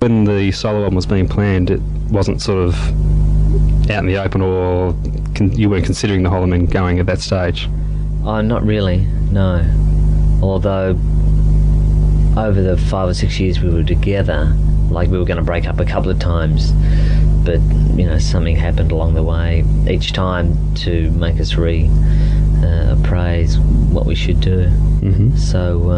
When the solo album was being planned, it wasn't sort of out in the open, or you weren't considering the Hollowmen going at that stage? Oh, not really, no. Although over the 5 or 6 years we were together, like, we were going to break up a couple of times, but something happened along the way each time to make us appraise what we should do. So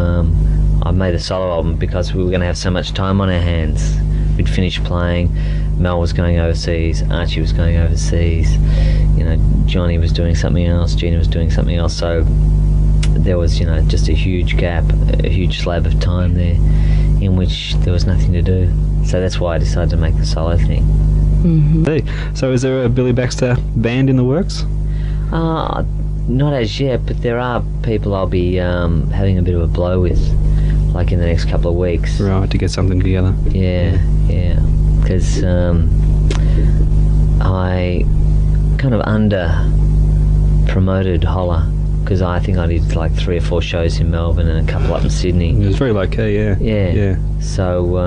I made a solo album because we were going to have so much time on our hands. We'd finished playing, Mel was going overseas, Archie was going overseas, Johnny was doing something else, Gina was doing something else, so there was just a huge gap, a huge slab of time there in which there was nothing to do. So that's why I decided to make the solo thing. So is there a Billy Baxter band in the works? Not as yet, but there are people I'll be having a bit of a blow with, like in the next couple of weeks. Right, to get something together. Yeah, because I kind of under-promoted Holler, because I think I did like 3 or 4 shows in Melbourne and a couple up in Sydney. It was very low key, yeah. So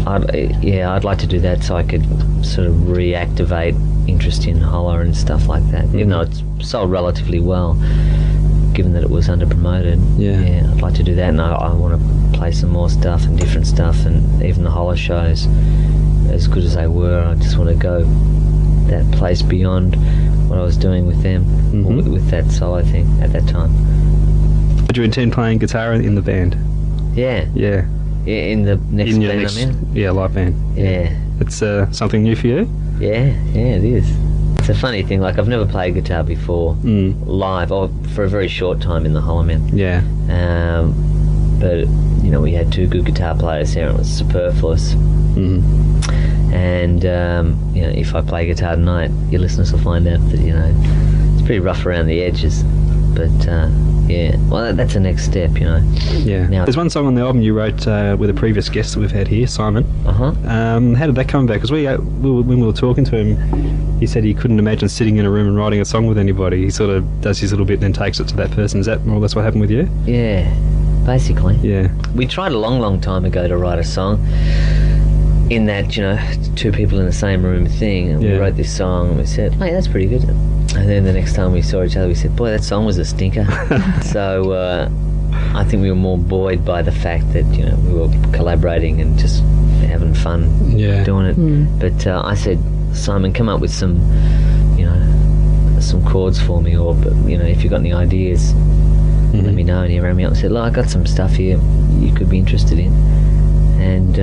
I'd like to do that so I could sort of reactivate interest in Holler and stuff like that. Even though it's sold relatively well, given that it was under-promoted. Yeah, I'd like to do that, and I want to play some more stuff and different stuff, and even the Holler shows, as good as they were, I just want to go that place beyond what I was doing with them, or with that solo thing at that time. Did you intend playing guitar in the band? Yeah, in the next band I'm in? Yeah, live band. Yeah. It's something new for you? Yeah, it is. It's a funny thing, like, I've never played guitar before live, or for a very short time in the Hollowmen. Yeah. But, we had 2 good guitar players here, and it was superfluous. And, if I play guitar tonight, your listeners will find out that, it's pretty rough around the edges. But, well, that's the next step, Yeah. Now, there's one song on the album you wrote with a previous guest that we've had here, Simon. How did that come about? Because when we were talking to him, he said he couldn't imagine sitting in a room and writing a song with anybody. He sort of does his little bit and then takes it to that person. Is that more or less what happened with you? Yeah, basically. Yeah. We tried a long, long time ago to write a song in that, 2 people in the same room thing. And we wrote this song and we said, hey, that's pretty good. And then the next time we saw each other, we said, boy, that song was a stinker. So I think we were more buoyed by the fact that, we were collaborating and just having fun doing it. But I said, Simon, come up with some, some chords for me, or, if you've got any ideas, let me know. And he rang me up and said, look, I got some stuff here you could be interested in. And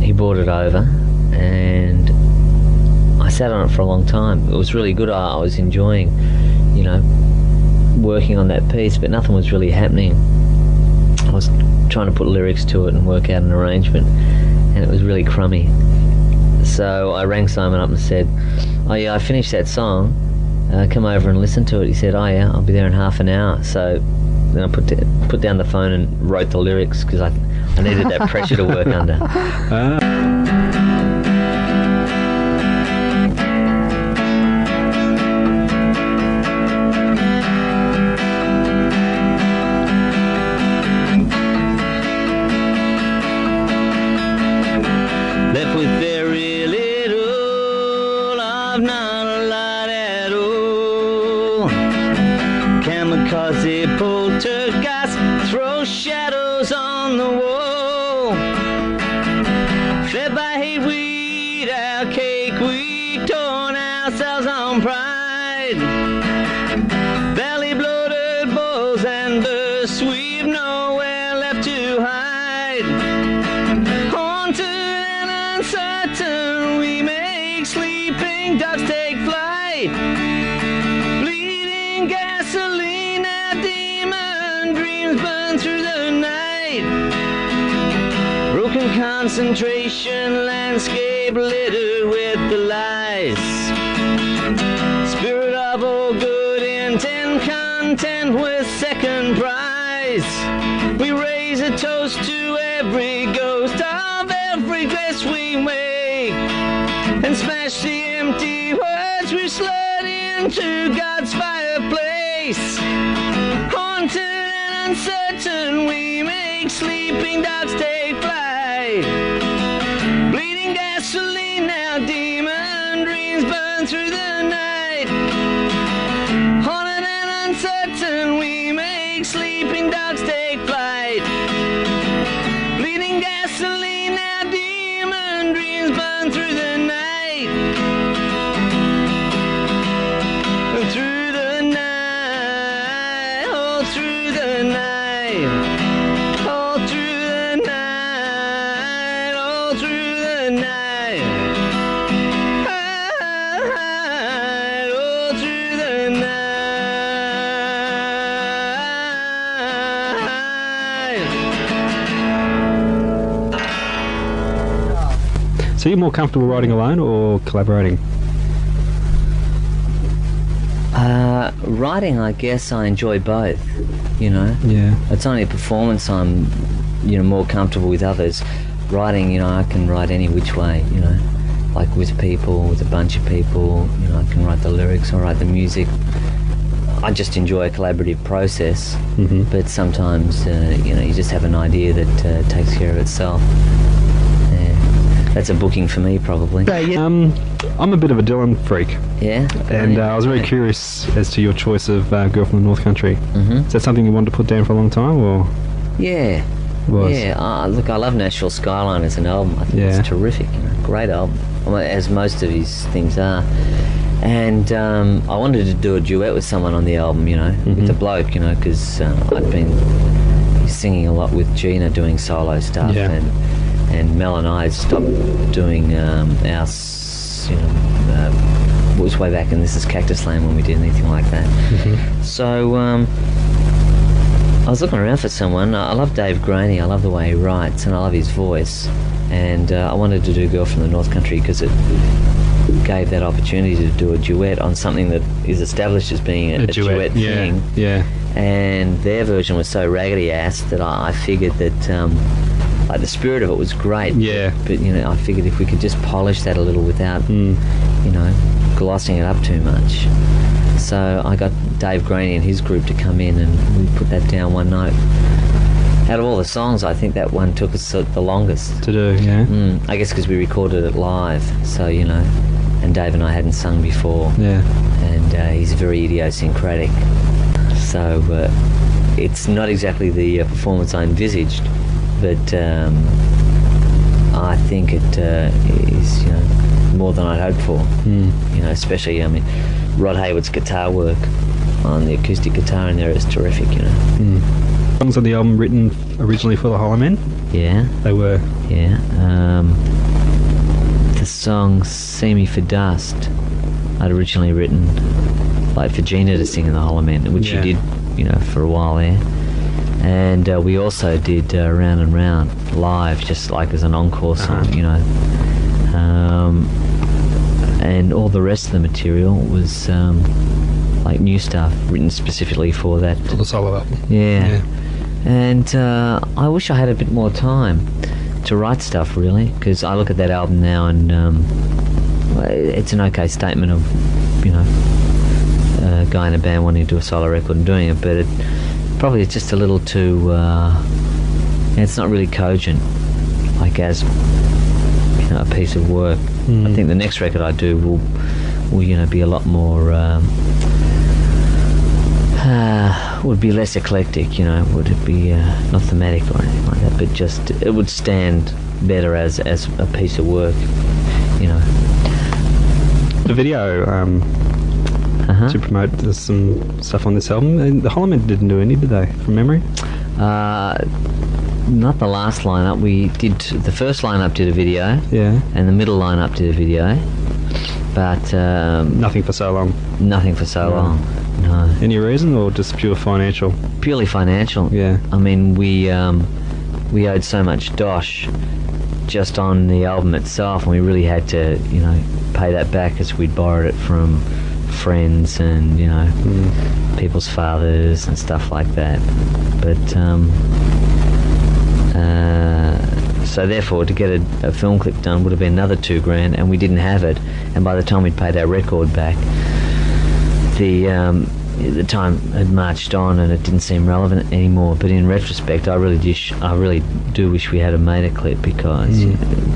he brought it over, and I sat on it for a long time. It was really good. I was enjoying, working on that piece, but nothing was really happening. I was trying to put lyrics to it and work out an arrangement, and it was really crummy. So I rang Simon up and said, oh yeah, I finished that song, come over and listen to it. He said, oh yeah, I'll be there in half an hour. So then I put down the phone and wrote the lyrics, because I needed that pressure to work under. Left with very little, I've not a lot at all. Kamikaze poltergeist, throw shadows on the wall. Fed by hate, weed out cake, we torn ourselves on pride. Belly bloated bulls and bursts, we've nowhere left to hide. Haunted and uncertain, we make sleeping dogs take flight. Bleeding gasoline, our demon dreams burn through the night. Broken concentration, landscape littered with the lies. Spirit of all good intent, content with second prize. We raise a toast to every ghost of every grace we make, and smash the empty words we slid into God's fireplace. Haunted and uncertain, we make sleeping dogs take flight. Bleeding gasoline, now demon dreams burn through the night. Haunted and uncertain, we make sleeping dogs take flight. Bleeding gasoline, now demon dreams burn through the night. Through the night, all through the night, all through the night, all through the night, all through the night. So you're more comfortable writing alone or collaborating? Writing, I guess I enjoy both, you know. Yeah. It's only a performance I'm, more comfortable with others. Writing, I can write any which way, like with people, with a bunch of people, I can write the lyrics, I write the music. I just enjoy a collaborative process, but sometimes, you just have an idea that takes care of itself. That's a booking for me, probably. I'm a bit of a Dylan freak. Yeah? And I was very curious as to your choice of Girl from the North Country. Is that something you wanted to put down for a long time, or...? Yeah. Was? Yeah. Look, I love Nashville Skyline as an album. I think it's terrific. Great album, as most of his things are. And I wanted to do a duet with someone on the album, with the bloke, because I'd been singing a lot with Gina doing solo stuff, and Mel and I had stopped doing our, it was way back in This Is Cactus Land when we did anything like that. So I was looking around for someone. I love Dave Graney, I love the way he writes, and I love his voice. And I wanted to do Girl from the North Country because it gave that opportunity to do a duet on something that is established as being a duet thing. Yeah. And their version was so raggedy ass that I figured that like the spirit of it was great. Yeah. But I figured if we could just polish that a little without glossing it up too much. So I got Dave Graney and his group to come in and we put that down one night. Out of all the songs, I think that one took us the longest to do. Yeah. I guess because we recorded it live, so and Dave and I hadn't sung before. Yeah. And he's very idiosyncratic, so it's not exactly the performance I envisaged, but I think it is more than I'd hoped for. Especially Rod Haywood's guitar work on the acoustic guitar in there is terrific. Songs on the album written originally for the Hollowmen? Yeah. They were? Yeah. The song See Me for Dust I'd originally written like for Gina to sing in the Hollowmen, which she did, for a while there. And we also did Round and Round live, just like as an encore song, and all the rest of the material was like new stuff written specifically for that. For the solo album. Yeah. And I wish I had a bit more time to write stuff, really, because I look at that album now and it's an okay statement of, a guy in a band wanting to do a solo record and doing it, but it probably is just a little too, it's not really cogent, like as, a piece of work. I think the next record I do will be a lot more, would be less eclectic, would it be not thematic or anything like that, but just it would stand better as a piece of work, The video to promote some stuff on this album, and the Hollowmen didn't do any, did they, from memory? Not the last lineup. We did the first lineup did a video, and the middle lineup did a video, but nothing for so long. Nothing for so long. No. Any reason, or just pure financial? Purely financial. Yeah. I mean, we owed so much dosh just on the album itself, and we really had to, pay that back as we'd borrowed it from friends and, people's fathers and stuff like that. But so therefore, to get a film clip done would have been another $2,000, and we didn't have it. And by the time we'd paid our record back, the the time had marched on and it didn't seem relevant anymore. But in retrospect, I really do wish we had made a clip, because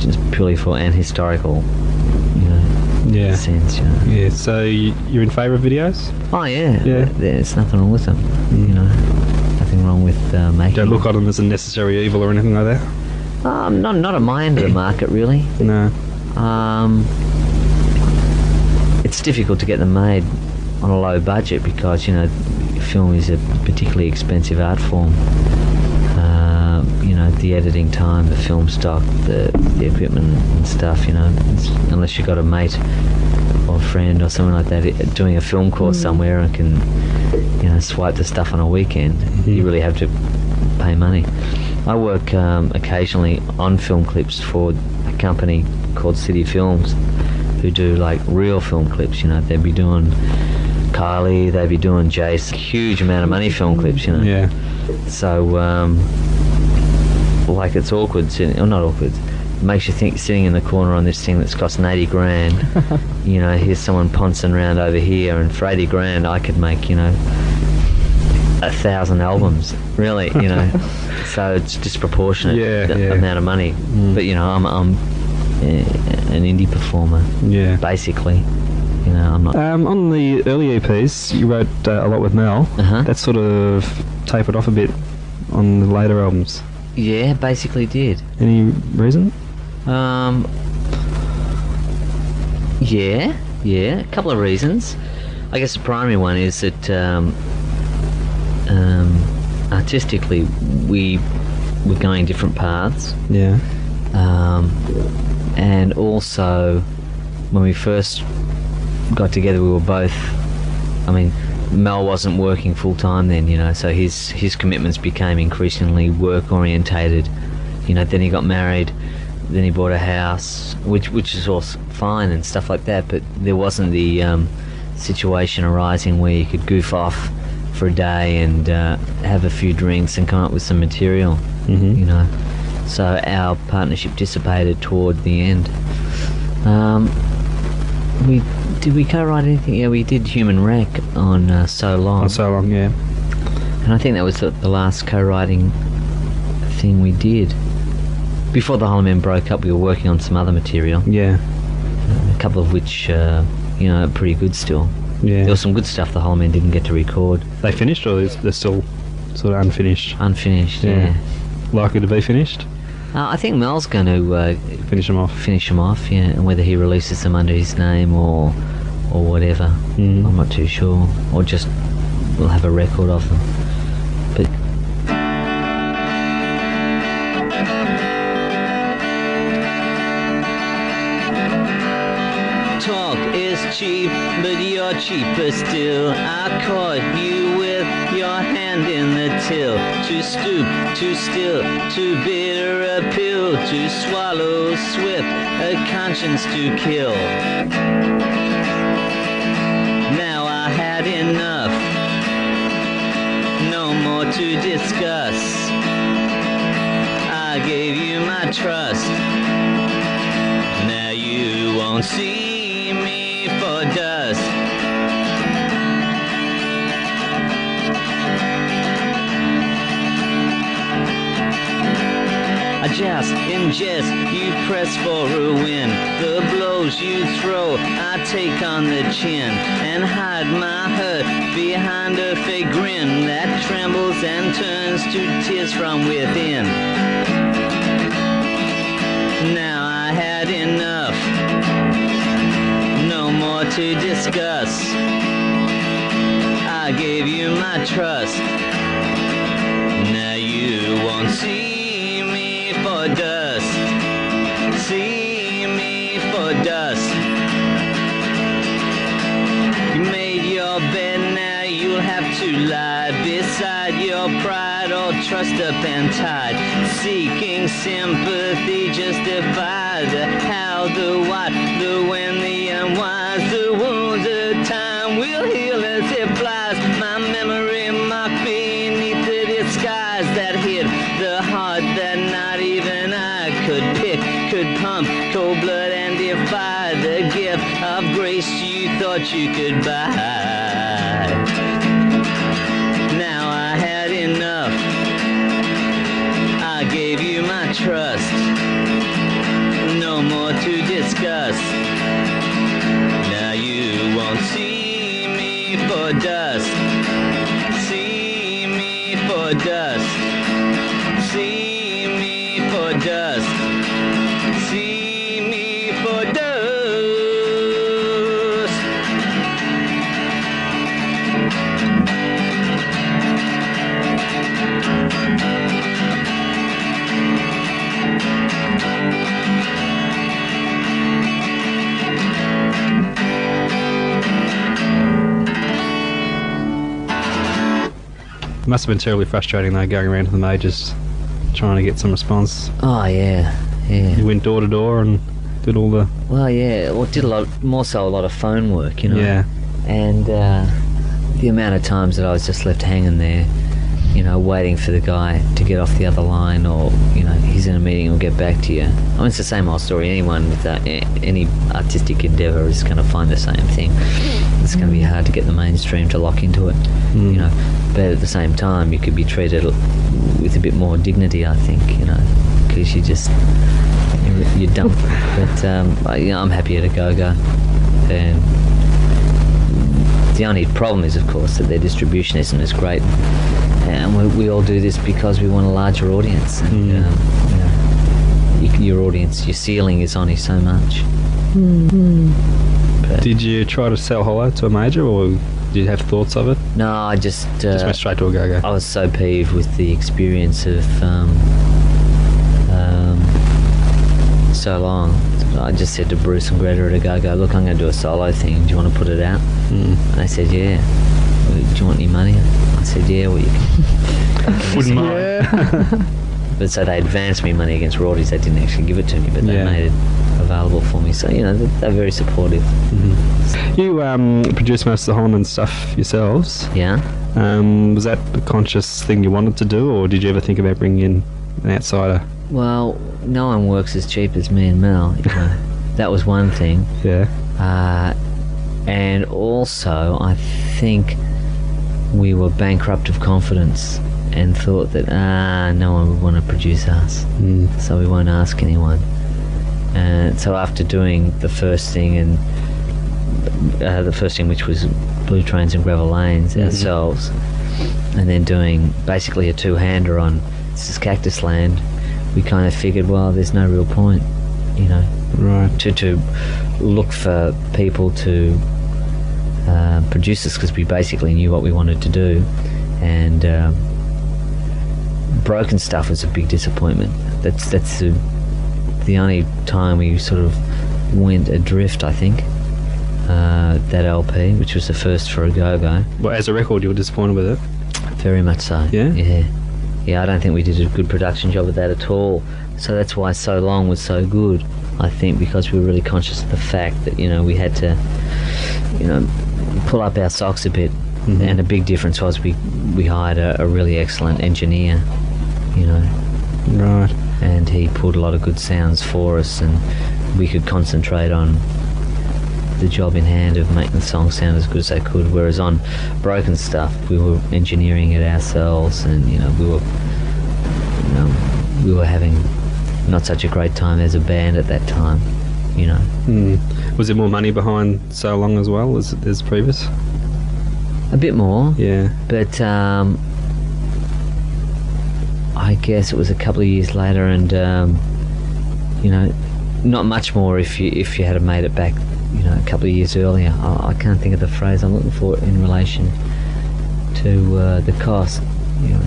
just purely for an historical, sense. Yeah. So you're in favour of videos? Oh yeah. There's nothing wrong with them. Nothing wrong with making. Don't look on them as a necessary evil or anything like that. Not at my end of the market, really. No. It's difficult to get them made on a low budget, because film is a particularly expensive art form. The editing time, the film stock, the equipment and stuff. Unless you've got a mate or a friend or something like that doing a film course somewhere and can swipe the stuff on a weekend, you really have to pay money. I work occasionally on film clips for a company called City Films, who do like real film clips. They'd be doing Kylie, they'd be doing Jace, huge amount of money film clips. Yeah. So like, it's awkward not awkward, it makes you think, sitting in the corner on this thing that's costing 80 grand. Here's someone poncing around over here, and for 80 grand I could make 1,000 albums, really. So it's disproportionate amount of money. But I'm an indie performer, basically. I'm not. On the early EPs, you wrote a lot with Mel. That sort of tapered off a bit on the later albums. Yeah, basically did. Any reason? Yeah, a couple of reasons. I guess the primary one is that artistically we were going different paths. Yeah. And also, when we first got together, we were both, Mel wasn't working full time then, so his commitments became increasingly work orientated. Then he got married, then he bought a house, which is all fine and stuff like that, but there wasn't the situation arising where you could goof off for a day and have a few drinks and come up with some material. So our partnership dissipated toward the end. Did we co-write anything? Yeah, we did Human Wreck on So Long. On So Long, yeah. And I think that was the last co-writing thing we did. Before the Hollowmen broke up, we were working on some other material. Yeah. A couple of which, are pretty good still. Yeah. There was some good stuff the Hollowmen didn't get to record. They finished, or they're still sort of unfinished? Unfinished, yeah. Likely to be finished? I think Mel's going to finish them off, yeah, and whether he releases them under his name or whatever, I'm not too sure, or just we'll have a record of them. But talk is cheap, but you're cheaper still. I caught you with your hand in the till, too stoop, too still, too bitter a pill to swallow swift, a conscience to kill. Now I had enough, no more to discuss. I gave you my trust, now you won't see me for dust. I just ingest, you press for a win. The blows you throw, I take on the chin and hide my hurt behind a fake grin that trembles and turns to tears from within. Now I had enough, no more to discuss. I gave you my trust, now you won't see for dust, see me for dust. You made your bed, now you'll have to lie beside your pride, all trussed up and tied, seeking sympathy, justify the how, the what, the when, the unwise, the wounds of time will heal as it flies. My memory mocked beneath the disguise that hid the heart that not even I could pick, could pump cold blood and defy the gift of grace you thought you could buy. side. Now I had enough. I gave you my trust. No more to discuss. Now you won't see me for dust. See me for dust. See me for dust. See me for dust. Must have been terribly frustrating though, going around to the majors trying to get some response. Oh yeah, yeah. You went door to door and did all the... Well, yeah. Well, did a lot of phone work, you know. Yeah. And the amount of times that I was just left hanging there, you know, waiting for the guy to get off the other line, or, you know, he's in a meeting, he'll get back to you. I mean, it's the same old story. Anyone with any artistic endeavour is going to find the same thing. It's going to be hard to get the mainstream to lock into it, you know. But at the same time, you could be treated with a bit more dignity, I think, you know, because you're dumb. But you know, I'm happy at a go-go. And the only problem is, of course, that their distribution isn't as great. And we all do this because we want a larger audience. And, you know, your audience, your ceiling is only so much. Did you try to sell Hollow to a major, or did you have thoughts of it? No, I just went straight to a go-go. I was so peeved with the experience of so long. I just said to Bruce and Greta at a go-go, look, I'm going to do a solo thing. Do you want to put it out? And they said, yeah. Do you want any money? I said, yeah. Well, you can. Wouldn't mind. But so they advanced me money against royalties. They didn't actually give it to me, but they made it available for me. So, you know, they're very supportive. You produced most of the Hollowmen stuff yourselves. Yeah. Was that a conscious thing you wanted to do, or did you ever think about bringing in an outsider? Well, no one works as cheap as me and Mel. You know. That was one thing. Yeah. And also, I think we were bankrupt of confidence and thought that no one would want to produce us, so we won't ask anyone. And so after doing the first thing, which was Blue Trains and Gravel Lanes ourselves, and then doing basically a two-hander on This Is Cactus Land, we kind of figured, well, there's no real point, you know, to look for people to produce us, because we basically knew what we wanted to do. And Broken Stuff was a big disappointment. That's the only time we sort of went adrift, I think. That LP, which was the first for a go-go. Well, as a record, you were disappointed with it? Very much so. Yeah? Yeah, I don't think we did a good production job of that at all. So that's why So Long was so good, I think, because we were really conscious of the fact that, you know, we had to, you know, pull up our socks a bit. And a big difference was we hired a really excellent engineer, you know. Right. And he pulled a lot of good sounds for us, and we could concentrate on the job in hand of making the song sound as good as they could. Whereas on Broken Stuff, we were engineering it ourselves, and, you know, we were having not such a great time as a band at that time, you know. Was there more money behind So Long as well as previous? A bit more. Yeah. But I guess it was a couple of years later, and you know, not much more if you had made it back, you know, a couple of years earlier. I can't think of the phrase I'm looking for in relation to the cost. You know,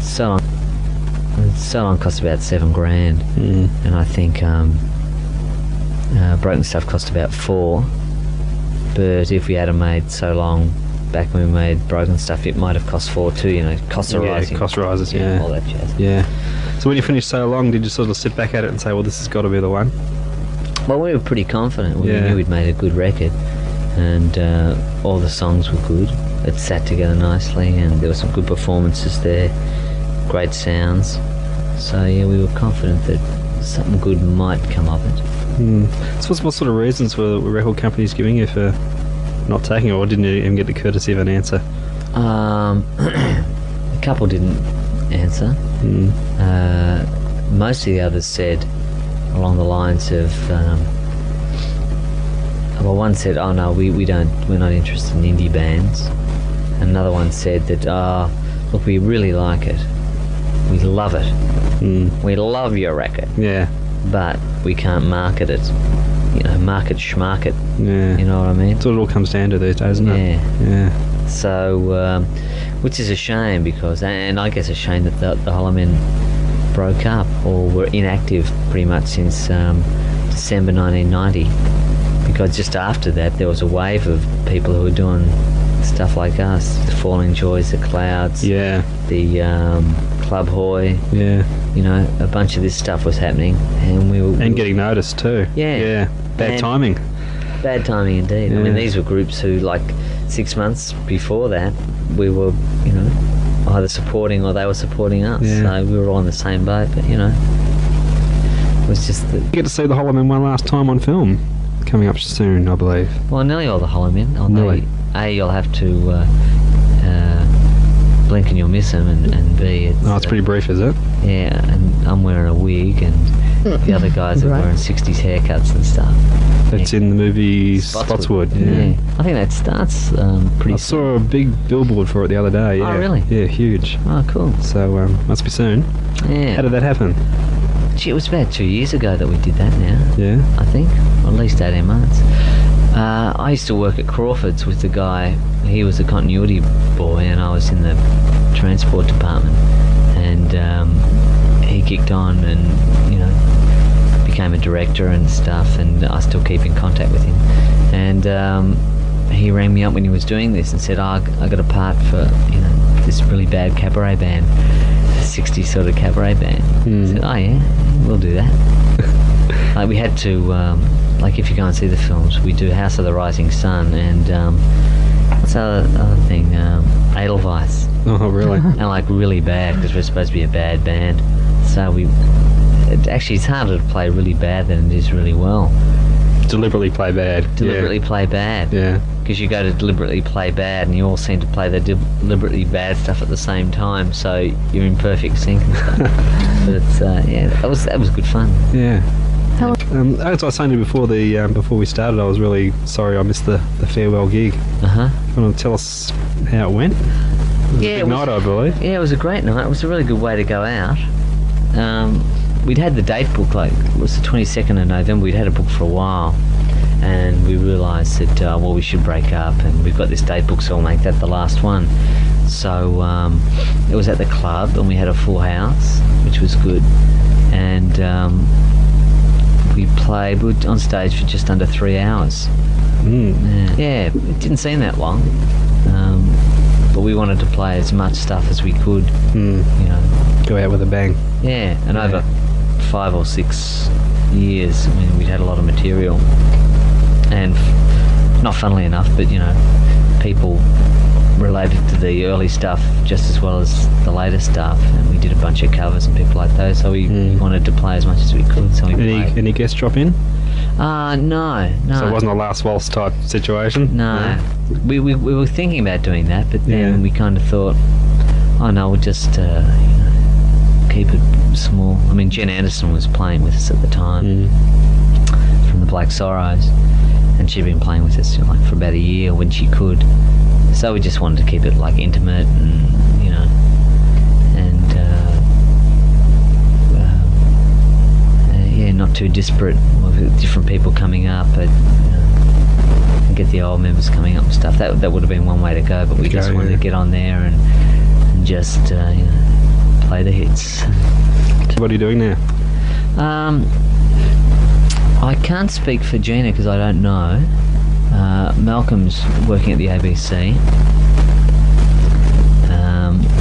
So Long cost about $7,000, and I think Broken Stuff cost about $4,000. But if we had made So Long back when we made Broken Stuff, it might have cost $4,000 too. You know, costs are rising. Cost rises. Yeah. All that jazz. Yeah. So when you finished So Long, did you sort of sit back at it and say, well, this has got to be the one? Well, we were pretty confident. We knew we'd made a good record, and all the songs were good. It sat together nicely, and there were some good performances there, great sounds. So yeah, we were confident that something good might come of it. So what sort of reasons were record companies giving you for not taking it, or didn't even get the courtesy of an answer? A couple didn't answer. Most of the others said along the lines of, well, one said, "Oh no, we're not interested in indie bands." Another one said that, "Look, we really like it. We love it. We love your record. Yeah. But we can't market it. Market schmarket." Yeah. You know what I mean? That's what it all comes down to these days, isn't it? Yeah. So, which is a shame because, and I guess a shame that the Hollowmen broke up or were inactive pretty much since December 1990. Because just after that, there was a wave of people who were doing stuff like us, the Falling Joys, the Clouds, Yeah. the Club Hoy. Yeah. A bunch of this stuff was happening, and we were And getting noticed too. Yeah. Yeah. Bad timing. Bad timing indeed. Yeah. I mean, these were groups who, like 6 months before that, we were, either supporting or they were supporting us. Yeah. So we were all in the same boat. But it was just that. You get to see the Hollowmen one last time on film, coming up soon, I believe. Well, nearly all the Hollowmen. Nearly. You'll have to blink and you'll miss them, and B, It's pretty brief, is it? Yeah, and I'm wearing a wig, and the other guys are wearing 60s haircuts and stuff. It's in the movie Spotwood. Yeah. I think that starts pretty I soon. saw a big billboard for it the other day. Yeah. Oh, really? Yeah, huge. Oh, cool. So must be soon. Yeah. How did that happen? Gee, it was about 2 years ago that we did that now. Yeah. I think, or at least 18 months. I used to work at Crawford's with the guy. He was a continuity boy, and I was in the transport department. And he kicked on, and became a director and stuff. And I still keep in contact with him. And he rang me up when he was doing this and said, "I got a part for this really bad cabaret band, a 60s sort of cabaret band." I said, "Oh yeah, we'll do that." Like we had to, like if you go and see the films, we do House of the Rising Sun and what's the other thing, Edelweiss. Oh, really? And like really bad because we're supposed to be a bad band. So it's harder to play really bad than it is really well. Deliberately play bad. Deliberately play bad. Yeah. Because you go to deliberately play bad and you all seem to play the deliberately bad stuff at the same time, so you're in perfect sync and stuff. But it's that was good fun. Yeah. As I was saying to you before before we started, I was really sorry I missed the farewell gig. You want to tell us how it went? It was a big night, I believe. Yeah, it was a great night. It was a really good way to go out. We'd had the date booked, it was the 22nd of November. We'd had it booked for a while, and we realised that we should break up, and we've got this date booked, so we'll make that the last one. So it was at the club, and we had a full house, which was good, and we were on stage for just under 3 hours. Yeah, it didn't seem that long, but we wanted to play as much stuff as we could. Go out with a bang. Yeah, and over 5 or 6 years, we'd had a lot of material, and not funnily enough, but people related to the early stuff just as well as the later stuff, and we did a bunch of covers and people like those, so we wanted to play as much as we could. So we played. Any guests drop in? No. So it wasn't a last waltz type situation? No. We were thinking about doing that, but then we kind of thought, oh no, we'll just keep it small. I mean, Jen Anderson was playing with us at the time from the Black Sorrows, and she'd been playing with us for about a year when she could. So we just wanted to keep it intimate and not too disparate, with different people coming up, but and get the old members coming up and stuff. That would have been one way to go, but we just wanted to get on there and just play the hits. What are you doing now? I can't speak for Gina because I don't know. Malcolm's working at the ABC.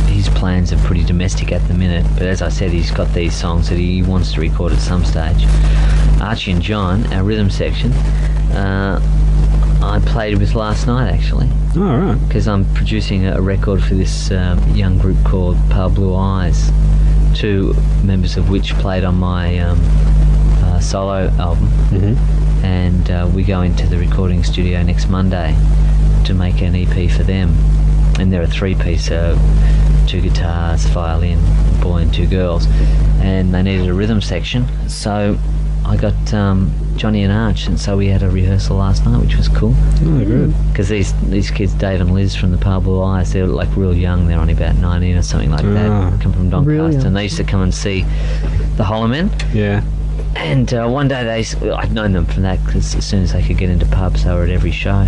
His plans are pretty domestic at the minute, but as I said, he's got these songs that he wants to record at some stage. Archie and John, our rhythm section, I played with last night actually. Oh, right. Because I'm producing a record for this young group called Pale Blue Eyes, 2 members of which played on my solo album. And we go into the recording studio next Monday to make an EP for them, and they're a 3-piece, 2 guitars, violin, a boy and 2 girls, and they needed a rhythm section, so I got Johnny and Arch, and so we had a rehearsal last night, which was cool. Oh, good. Because these kids, Dave and Liz from the Pale Blue Eyes, they're like real young. They're only about 19 or something like that. Come from Doncaster, and they used to come and see the Hollowmen. Yeah. And one day I'd known them from that, because as soon as they could get into pubs, they were at every show.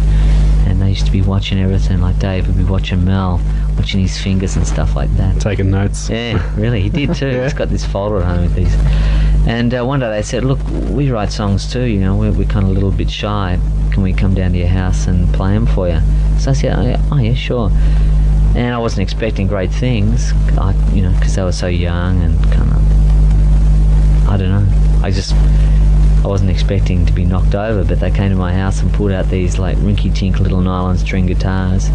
And they used to be watching everything. Like Dave would be watching Mel, watching his fingers and stuff like that. Taking notes. Yeah, really, he did too. Yeah. He's got this folder at home with these. And one day they said, look, we write songs too, you know, we're kind of a little bit shy. Can we come down to your house and play them for you? So I said, oh yeah, sure. And I wasn't expecting great things, you know, because they were so young and kind of, I don't know. I wasn't expecting to be knocked over, but they came to my house and pulled out these like rinky-tink little nylon string guitars,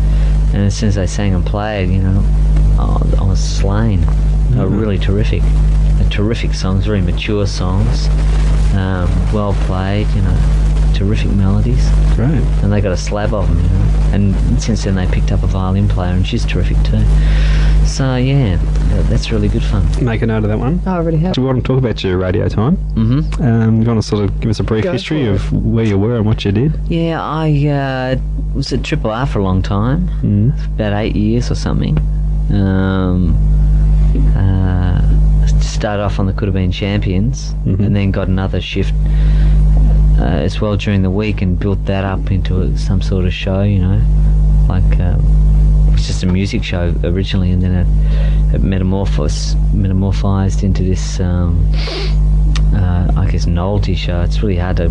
and as soon as they sang and played, you know, I was slain. They were really terrific. They're terrific songs, very mature songs, well played, you know, terrific melodies. Great. And they got a slab of them, you know. And since then they picked up a violin player, and she's terrific too. So yeah, that's really good fun. Make a note of that one. I already have. Do you want to talk about your radio time? Mm-hmm. You want to sort of give us a brief history of where you were and what you did? Yeah, I was at Triple R for a long time, about 8 years or something. Started off on the Could Have Been Champions, and then got another shift as well during the week, and built that up into some sort of show, you know, like it was just a music show originally, and then it metamorphosed into this I guess novelty show. It's really hard to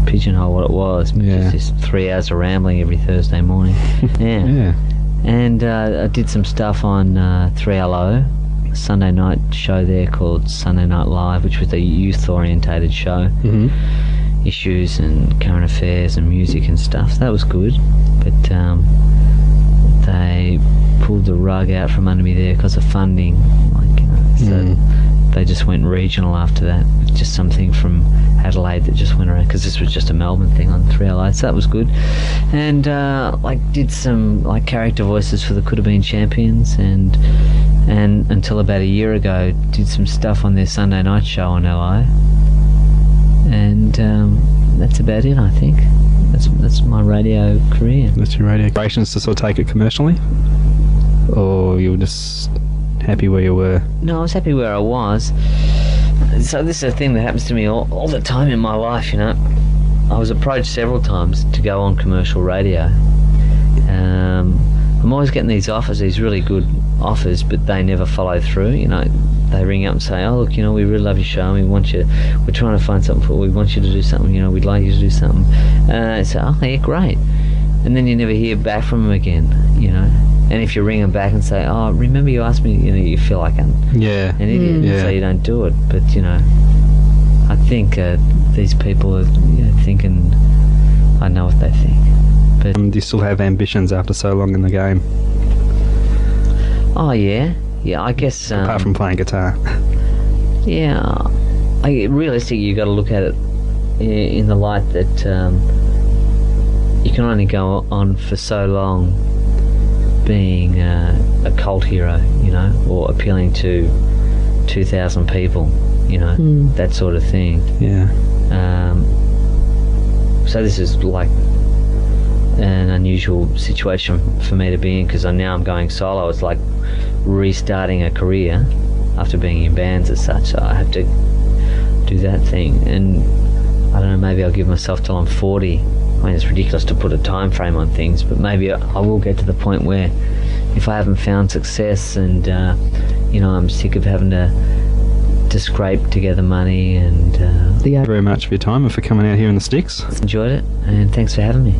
pigeonhole what it was. Yeah. Just this 3 hours of rambling every Thursday morning. Yeah. Yeah. And I did some stuff on 3LO, a Sunday night show there called Sunday Night Live, which was a youth-orientated show. Issues and current affairs and music and stuff. So that was good. But they pulled the rug out from under me there because of funding. Like, you know, so they just went regional after that. Just something from Adelaide that just went around, because this was just a Melbourne thing on 3LO, so that was good. And like did some like character voices for the Could Have Been Champions, and until about a year ago did some stuff on their Sunday night show on LI, and that's about it, I think. That's my radio career. That's your radio. Aspirations to sort of take it commercially, or you were just happy where you were? No, I was happy where I was. So this is a thing that happens to me all the time in my life, you know. I was approached several times to go on commercial radio. I'm always getting these offers, these really good offers, but they never follow through, you know. They ring up and say, oh look, you know, we really love your show, we want you, we're trying to find something we want you to do something, you know, we'd like you to do something. So, oh yeah, great. And then you never hear back from them again, you know. And if you ring them back and say, oh, remember you asked me, you know, you feel like an idiot, so you don't do it. But, you know, I think these people are, you know, thinking, I know what they think. But do you still have ambitions after so long in the game? Oh, yeah. Yeah, I guess... apart from playing guitar. Yeah. Realistically, you've got to look at it in the light that you can only go on for so long being a cult hero, you know, or appealing to 2,000 people, you know, that sort of thing. Yeah. So this is like an unusual situation for me to be in, because now I'm going solo. It's like restarting a career after being in bands as such. So I have to do that thing, and I don't know, maybe I'll give myself till I'm 40. I mean, it's ridiculous to put a time frame on things, but maybe I will get to the point where if I haven't found success and you know, I'm sick of having to scrape together money, and Thank you very much for your time and for coming out here in the sticks. enjoyed it, and thanks for having me.